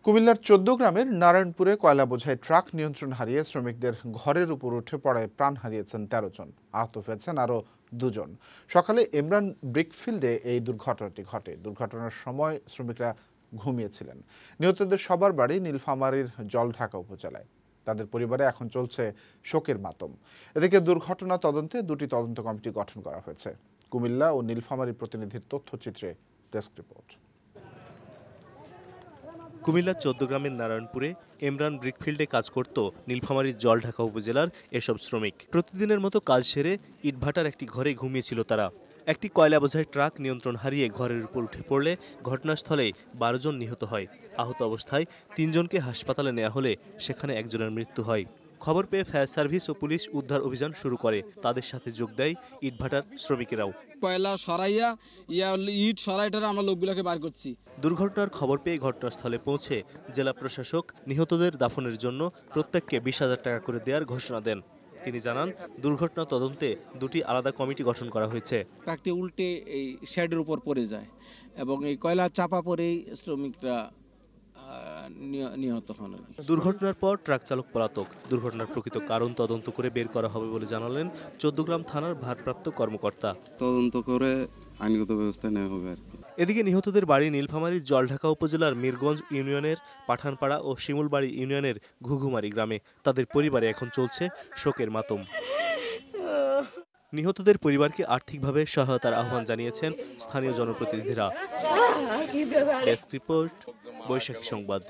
কুমিল্লার ১৪ গ্রামের নারায়ণপুরে কয়লা বোঝাই ট্রাক নিয়ন্ত্রণ হারিয়ে শ্রমিকদের ঘরের উপর উঠে পড়ায় প্রাণ হারিয়েছেন ১৩ জন, আহত হয়েছেন আরও ২ জন। সকালে ইমরান ব্রিকফিল্ডে এই দুর্ঘটনাটি ঘটে। দুর্ঘটনার সময় শ্রমিকরা ঘুমিয়েছিলেন। নিহতদের সবার বাড়ি নীলফামারীর জলঢাকা উপজেলায়। তাদের পরিবারে এখন চলছে শোকের মাতম। এদিকে দুর্ঘটনা তদন্তে দুটি তদন্ত কমিটি গঠন করা হয়েছে। কুমিল্লা ও নীলফামারী প্রতিনিধির তথ্যচিত্রে ডেস্ক রিপোর্ট। কুমিল্লার ১৪ গ্রামের নারায়ণপুরে ইমরান ব্রিকফিল্ডে কাজ করত নীলফামারীর জলঢাকা উপজেলার এসব শ্রমিক। প্রতিদিনের মতো কাজ সেরে ইটভাটার একটি ঘরে ঘুমিয়েছিল তারা। একটি কয়লা বোঝাই ট্রাক নিয়ন্ত্রণ হারিয়ে ঘরের উপর উঠে পড়লে ঘটনাস্থলেই ১২ জন নিহত হয়। আহত অবস্থায় ৩ জনকে হাসপাতালে নেওয়া হলে সেখানে একজনের মৃত্যু হয়। খবর পেয়ে ফায়ার সার্ভিস ও পুলিশ উদ্ধার অভিযান শুরু করে। তাদের সাথে যোগ দেয় ইটভাটার শ্রমিকেরাও। কয়লা সরাইয়া ইট সরাইটারে আমরা লোকগুলোকে বার করছি। দুর্ঘটনার খবর পেয়ে ঘটনাস্থলে পৌঁছে জেলা প্রশাসক নিহতদের দাফনের জন্য প্রত্যেককে ২০,০০০ টাকা করে দেওয়ার ঘোষণা দেন। তিনি জানান, দুর্ঘটনা তদন্তে দুটি আলাদা কমিটি গঠন করা হয়েছে। ট্রাকটি উল্টে এই শেডের উপর পড়ে যায় এবং এই কয়লা চাপা পড়েই শ্রমিকরা নিহত হন। দুর্ঘটনার পর ট্রাক চালক পলাতক। দুর্ঘটনার প্রকৃত কারণ তদন্ত করে বের করা হবে বলে জানালেন ১৪ গ্রাম থানার ভারপ্রাপ্ত কর্মকর্তা। তদন্ত করে আইনগত ব্যবস্থা নেওয়া হবে আর কি। এদিকে নিহতদের বাড়ি নীলফামারীর জলঢাকা উপজেলার মিরগঞ্জ ইউনিয়নের পাঠানপাড়া ও শিমুলবাড়ি ইউনিয়নের ঘুঘুমারি গ্রামে। তাদের পরিবারে এখন চলছে শোকের মাতম। নিহতদের পরিবারকে আর্থিকভাবে সহায়তার আহ্বান জানিয়েছেন স্থানীয় জনপ্রতিনিধিরা। ডেস্ক রিপোর্ট, বৈশাখী সংবাদ।